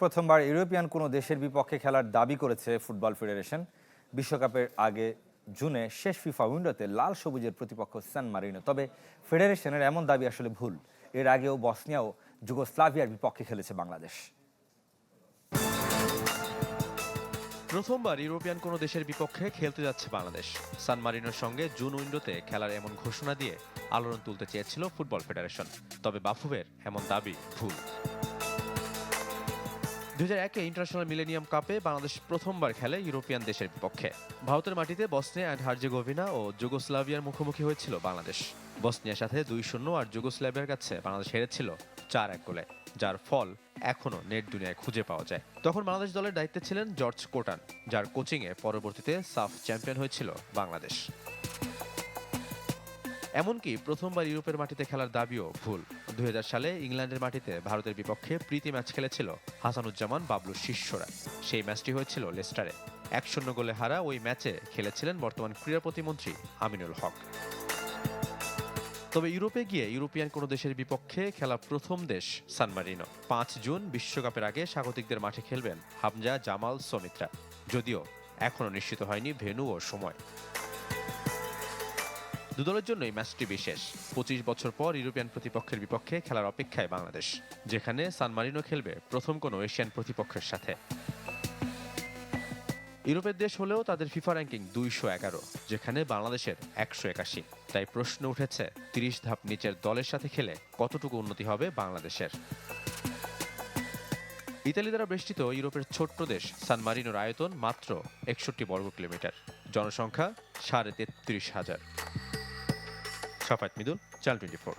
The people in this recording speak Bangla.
প্রথমবার ইউরোপিয়ান কোনো দেশের বিপক্ষে খেলার দাবি করেছে ফুটবল ফেডারেশন। বিশ্বকাপের আগে জুনে শেষ ফিফা উইন্ডোতে লাল সবুজের প্রতিপক্ষ সান মারিনো। তবে ফেডারেশনের এমন দাবি আসলে ভুল। এর আগেও বসনিয়া ও যুগোস্লাভিয়ার বিপক্ষে খেলেছে বাংলাদেশ। প্রথমবার ইউরোপিয়ান কোনো দেশের বিপক্ষে খেলতে যাচ্ছে বাংলাদেশ। সান মারিনোর সঙ্গে জুন উইন্ডোতে খেলার এমন ঘোষণা দিয়ে আলোড়ন তুলতে চেয়েছিল ফুটবল ফেডারেশন। তবে বাফুফের এমন দাবি ভুল। 2001-এ ইন্টারন্যাশনাল মিলেনিয়াম কাপে বাংলাদেশ প্রথমবার খেলে ইউরোপিয়ান দেশের বিপক্ষে। ভারতের মাটিতে বসনিয়া অ্যান্ড হার্জেগোভিনা ও যুগোস্লাভিয়ার মুখোমুখি হয়েছিল বাংলাদেশ। বসনিয়ার সাথে 2-0 আর যুগোস্লাভিয়ার কাছে বাংলাদেশ হেরেছিল 4-1 গোলে, যার ফল এখনও নেট দুনিয়ায় খুঁজে পাওয়া যায়। তখন বাংলাদেশ দলের দায়িত্বে ছিলেন জর্জ কোটান, যার কোচিংয়ে পরবর্তীতে সাফ চ্যাম্পিয়ন হয়েছিল বাংলাদেশ। এমনকি প্রথমবার ইউরোপের মাটিতে খেলার দাবিও ভুল। 2000 সালে ইংল্যান্ডের মাটিতে ভারতের বিপক্ষে প্রীতি ম্যাচ খেলেছিল হাসানুজ্জামান বাবলুর শিষ্যরা। সেই ম্যাচটি হয়েছিল লেস্টারে। 1-0 গোলে হারা ওই ম্যাচে খেলেছিলেন বর্তমান ক্রীড়া প্রতিমন্ত্রী আমিনুল হক। তবে ইউরোপে গিয়ে ইউরোপিয়ান কোনো দেশের বিপক্ষে খেলা প্রথম দেশ সান মারিনো। 5 জুন বিশ্বকাপের আগে স্বাগতিকদের মাঠে খেলবেন হামজা, জামাল, সৌমিত্রা। যদিও এখনও নিশ্চিত হয়নি ভেন্যু ও সময়। দুদলের জন্যই ম্যাচটি বিশেষ। 25 বছর পর ইউরোপিয়ান প্রতিপক্ষের বিপক্ষে খেলার অপেক্ষায় বাংলাদেশ, যেখানে সান মারিনো খেলবে প্রথম কোনো এশিয়ান প্রতিপক্ষের সাথে। ইউরোপের দেশ হলেও তাদের ফিফা র্যাঙ্কিং 211, যেখানে বাংলাদেশের 181। তাই প্রশ্ন উঠেছে 30 ধাপ নিচের দলের সাথে খেলে কতটুকু উন্নতি হবে বাংলাদেশের। ইতালি দ্বারা বেষ্টিত ইউরোপের ছোট্ট দেশ সান মারিনোর আয়তন মাত্র 61 বর্গ কিলোমিটার, জনসংখ্যা 33,500। শাফাত মিদুল, চ্যানেল 24।